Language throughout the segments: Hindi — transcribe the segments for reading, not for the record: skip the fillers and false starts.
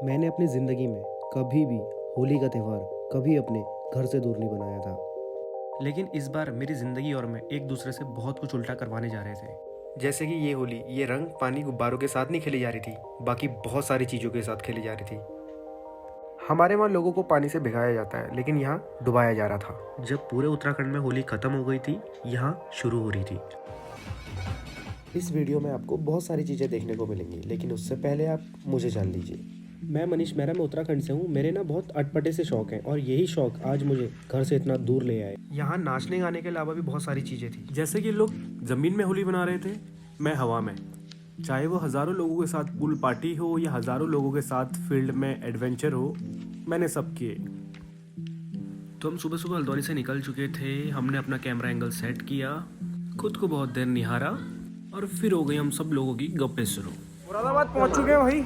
मैंने अपनी ज़िंदगी में कभी भी होली का त्यौहार कभी अपने घर से दूर नहीं बनाया था। लेकिन इस बार मेरी ज़िंदगी और मैं एक दूसरे से बहुत कुछ उल्टा करवाने जा रहे थे। जैसे कि ये होली ये रंग पानी गुब्बारों के साथ नहीं खेली जा रही थी, बाकी बहुत सारी चीज़ों के साथ खेली जा रही थी। हमारे वहाँ लोगों को पानी से भिगाया जाता है, लेकिन यहाँ डुबाया जा रहा था। जब पूरे उत्तराखंड में होली ख़त्म हो गई थी, यहाँ शुरू हो रही थी। इस वीडियो में आपको बहुत सारी चीज़ें देखने को मिलेंगी, लेकिन उससे पहले आप मुझे जान लीजिए। मैं मनीष मेहरा, मैं उत्तराखंड से हूँ। मेरे ना बहुत अटपटे से शौक हैं और यही शौक आज मुझे घर से इतना दूर ले आए। यहाँ नाचने गाने के अलावा भी बहुत सारी चीज़ें थी। जैसे कि लोग ज़मीन में होली बना रहे थे, मैं हवा में। चाहे वो हज़ारों लोगों के साथ पूल पार्टी हो या हज़ारों लोगों के साथ फील्ड में एडवेंचर हो, मैंने सब किए। तो हम सुबह सुबह हल्द्वानी से निकल चुके थे। हमने अपना कैमरा एंगल सेट किया, खुद को बहुत देर निहारा और फिर हो गई हम सब लोगों की गप्पे शुरू। मुरादाबाद पहुंच चुके हैं भाई।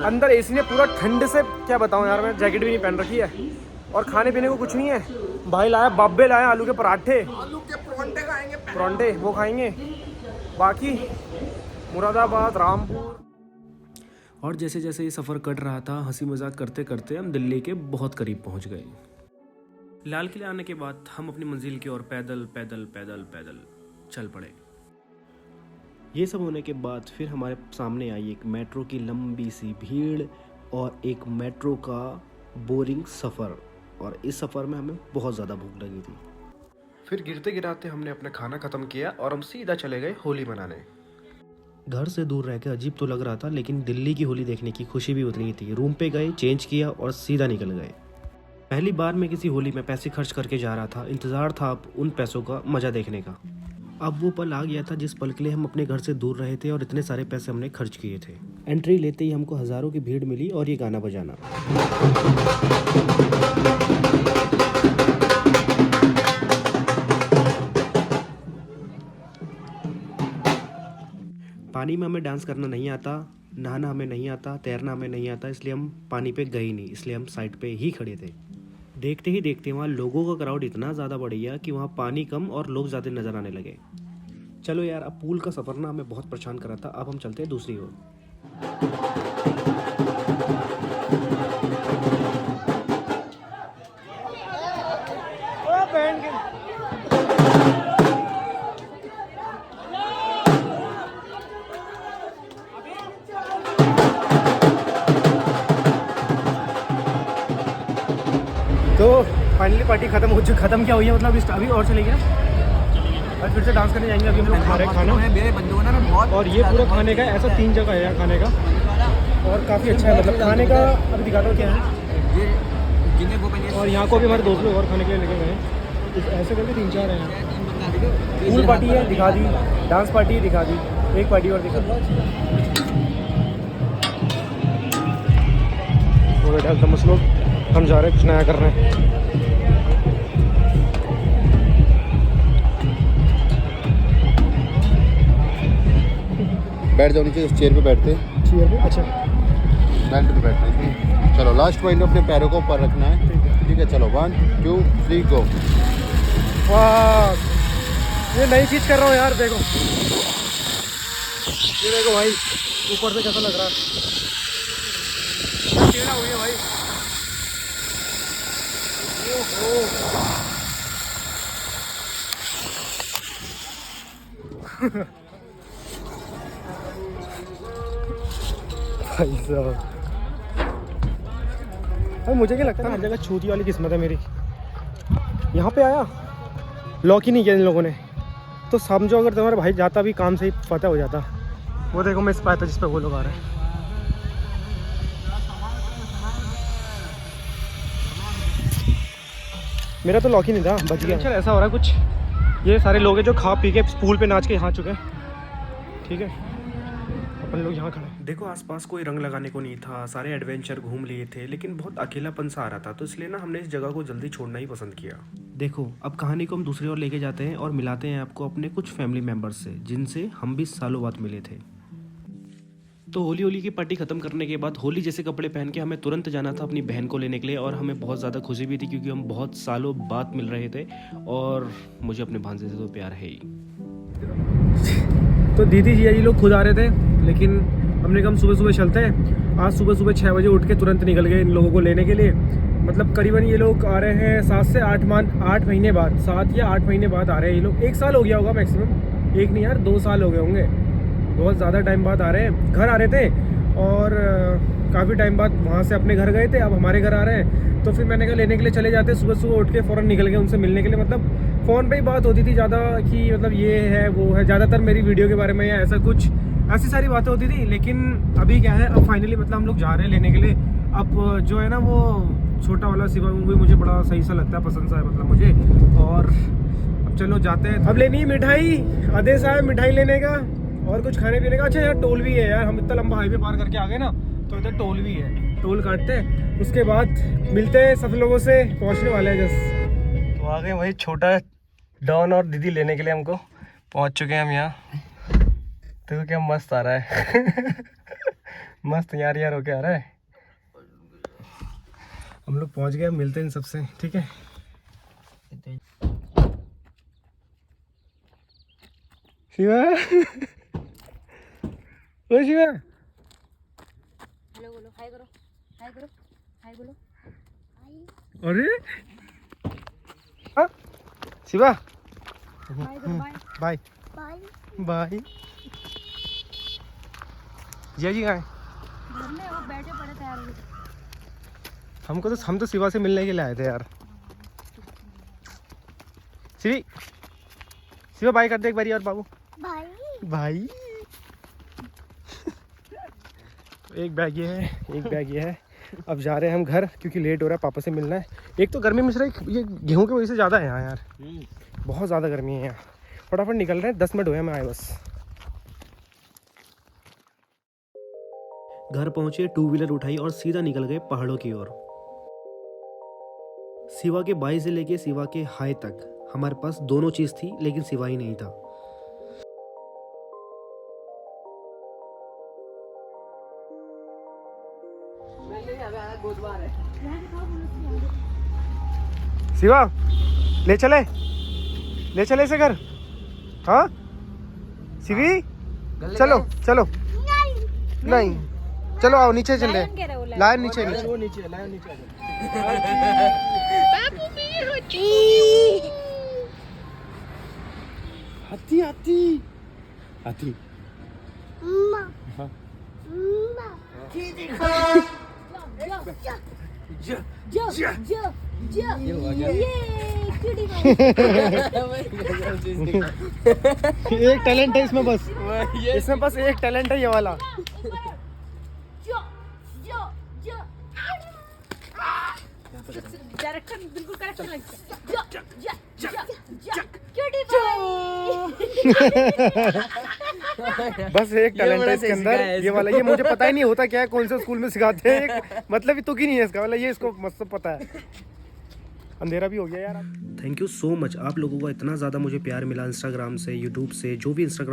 अंदर एसी ने पूरा ठंड से क्या बताऊं यार, मैं जैकेट भी नहीं पहन रखी है और खाने पीने को कुछ नहीं है। भाई लाया बाब्बे लाए आलू के पराठे, आलू के परांठे खाएंगे, परांठे वो खाएंगे। बाकी मुरादाबाद, रामपुर। और जैसे जैसे ये सफ़र कट रहा था, हंसी मजाक करते करते हम दिल्ली के बहुत करीब पहुंच गए। लाल किले आने के बाद हम अपनी मंजिल की ओर पैदल पैदल पैदल पैदल चल पड़े। ये सब होने के बाद फिर हमारे सामने आई एक मेट्रो की लंबी सी भीड़ और एक मेट्रो का बोरिंग सफ़र, और इस सफ़र में हमें बहुत ज़्यादा भूख लगी थी। फिर गिरते गिराते हमने अपना खाना ख़त्म किया और हम सीधा चले गए होली मनाने। घर से दूर रह के अजीब तो लग रहा था, लेकिन दिल्ली की होली देखने की खुशी भी उतनी ही थी। रूम पे गए, चेंज किया और सीधा निकल गए। पहली बार मैं किसी होली में पैसे खर्च करके जा रहा था। इंतज़ार था अब उन पैसों का मज़ा देखने का। अब वो पल आ गया था जिस पल के लिए हम अपने घर से दूर रहे थे और इतने सारे पैसे हमने खर्च किए थे। एंट्री लेते ही हमको हज़ारों की भीड़ मिली और ये गाना बजाना। पानी में हमें डांस करना नहीं आता, नहाना हमें नहीं आता, तैरना हमें नहीं आता, इसलिए हम पानी पे गए नहीं, इसलिए हम साइड पे ही खड़े थे। देखते ही देखते वहाँ लोगों का क्राउड इतना ज़्यादा बढ़ गया कि वहाँ पानी कम और लोग ज़्यादा नज़र आने लगे। चलो यार, अब पूल का सफ़र ना हमें बहुत परेशान कर रहा था, अब हम चलते हैं दूसरी ओर। तो फाइनली पार्टी खत्म हो चुकी। खत्म क्या हुई है मतलब, अभी और चलेगी ना, और फिर से डांस करने जाएंगे। अभी हम लोग खा रहे हैं खाना, और ये पूरा खाने का ऐसा 3 जगह है यहाँ खाने का, और काफ़ी अच्छा है मतलब खाने का। अभी दिखाता हूँ क्या है। और यहाँ को भी हमारे दोस्त लोग और खाने के लिए लेके गए। ऐसे करके 3-4 हैं यहाँ। पूल पार्टी है दिखा दी, डांस पार्टी दिखा दी, एक पार्टी और दिखा दी। हो गया समझ लो, हम जा रहे हैं कुछ नया कर रहे हैं। बैठ जाओ नीचे, उस चेयर पे बैठते हैं। चेयर पे? अच्छा, बेल्ट पे बैठना है। चलो लास्ट पॉइंट अपने पैरों को ऊपर रखना है, ठीक है। चलो 1 2 3 गो। वाह, ये नई चीज़ कर रहा हूँ यार। देखो ये देखो भाई, ऊपर से कैसा लग रहा है। टेढ़ा हो गया भाई। भाई साहब, मुझे क्या लगता है, हर जगह छूती वाली किस्मत है मेरी। यहाँ पे आया, लॉक ही नहीं किया इन लोगों ने, तो समझो अगर तुम्हारा भाई जाता भी काम से ही फतेह हो जाता। वो देखो मैं इस पाया था जिस पे वो लोग आ रहे हैं। मेरा तो लॉक ही नहीं था, बच गया। चल ऐसा हो रहा है कुछ, ये सारे लोग हैं जो खा पी के पूल पे नाच के यहाँ चुके हैं, ठीक है। अपन लोग यहाँ खड़े हैं। देखो आसपास कोई रंग लगाने को नहीं था, सारे एडवेंचर घूम लिए थे, लेकिन बहुत अकेलापन सा आ रहा था, तो इसलिए ना हमने इस जगह को जल्दी छोड़ना ही पसंद किया। देखो अब कहानी को हम दूसरी ओर लेके जाते हैं और मिलाते हैं आपको अपने कुछ फैमिली मेम्बर्स से, जिनसे हम भी सालों बाद मिले थे। तो होली की पार्टी ख़त्म करने के बाद होली जैसे कपड़े पहन के हमें तुरंत जाना था अपनी बहन को लेने के लिए, और हमें बहुत ज़्यादा खुशी भी थी क्योंकि हम बहुत सालों बाद मिल रहे थे और मुझे अपने भांजे से तो प्यार है ही। तो दीदी जी लोग खुद आ रहे थे, लेकिन हमने कहा हम सुबह सुबह चलते हैं। आज सुबह सुबह 6 बजे उठ के तुरंत निकल गए इन लोगों को लेने के लिए। मतलब करीबन ये लोग आ रहे हैं 7 से 8 महीने बाद, 7 या 8 महीने बाद आ रहे हैं ये लोग। 1 साल हो गया होगा मैक्सिमम, 1 नहीं यार 2 साल हो गए होंगे, बहुत ज़्यादा टाइम बाद आ रहे हैं। घर आ रहे थे और काफ़ी टाइम बाद वहाँ से अपने घर गए थे, अब हमारे घर आ रहे हैं। तो फिर मैंने कहा लेने के लिए चले जाते। सुबह सुबह उठ के फ़ौरन निकल गए उनसे मिलने के लिए। मतलब फ़ोन पे ही बात होती थी ज़्यादा कि मतलब ये है वो है, ज़्यादातर मेरी वीडियो के बारे में या ऐसा कुछ, ऐसी सारी बातें होती थी। लेकिन अभी क्या है, अब फाइनली मतलब हम लोग जा रहे हैं लेने के लिए। अब जो है ना वो छोटा वाला शिवा वो भी मुझे बड़ा सही सा लगता है, पसंद सा है मतलब मुझे। और अब चलो जाते हैं। अब लेनी मिठाई, आदेश आया मिठाई लेने का और कुछ खाने पीने का। अच्छा यार टोल भी है यार, हम इतना लंबा हाईवे पार करके आ गए ना, तो इधर टोल भी है, टोल काटते हैं। उसके बाद मिलते हैं सब लोगों से, पहुंचने वाले हैं जस्ट। तो आ गए वही छोटा डॉन और दीदी लेने के लिए, हमको पहुंच चुके हैं हम यहाँ। देखो क्या मस्त आ रहा है मस्त यार होके आ रहा है। हम लोग पहुंच गए, मिलते हैं इन सबसे, ठीक है। शिवा ओ शिवा, हेलो बोलो, हाय करो, हाय करो, हाय बोलो, हाय, अरे हाँ शिवा, हाय करो, बाय बाय बाय। बाय। जय जी कहाँ है? घर में वो बैठे पड़े तैयार हो गए। हम तो शिवा से मिलने के लिए आए थे यार। शिवा बाय कर दे एक बारी और बाबू। बाय भाई एक बैग ये है, एक बैग ये है। अब जा रहे हैं हम घर क्योंकि लेट हो रहा है, पापा से मिलना है। एक तो गर्मी मिश्रा ये गेहूं की वजह से ज़्यादा है यहाँ यार, बहुत ज़्यादा गर्मी है यहाँ। फटाफट निकल रहे हैं, 10 मिनट हुए मैं आए बस। घर पहुंचे, 2 व्हीलर उठाई और सीधा निकल गए पहाड़ों की ओर। सिवा के बाई से लेके सिवा के हाई तक हमारे पास दोनों चीज़ थी, लेकिन सिवा ही नहीं था। शिवा ले चले इसे घर। हाँ शिवी चलो चलो, नहीं चलो आओ नीचे चल रहे, लायन नीचे वो नीचे लायन नीचे। हाथी हाथी हाथी एक टैलेंट है इसमें बस, इसमें बस एक टैलेंट है ये वाला। डायरेक्शन बिल्कुल करेक्ट लगता है। बस एक टैलेंट है इसके अंदर, ये वाला। ये मुझे पता ही नहीं होता क्या है, कौन से स्कूल में सिखाते हैं, मतलब ये तुक ही नहीं है इसका, मतलब ये इसको मस्त पता है। अंधेरा भी हो गया यार। थैंक यू सो मच, आप लोगों का इतना ज़्यादा मुझे प्यार मिला इंस्टाग्राम से, यूट्यूब से, जो भी इंस्टाग्राम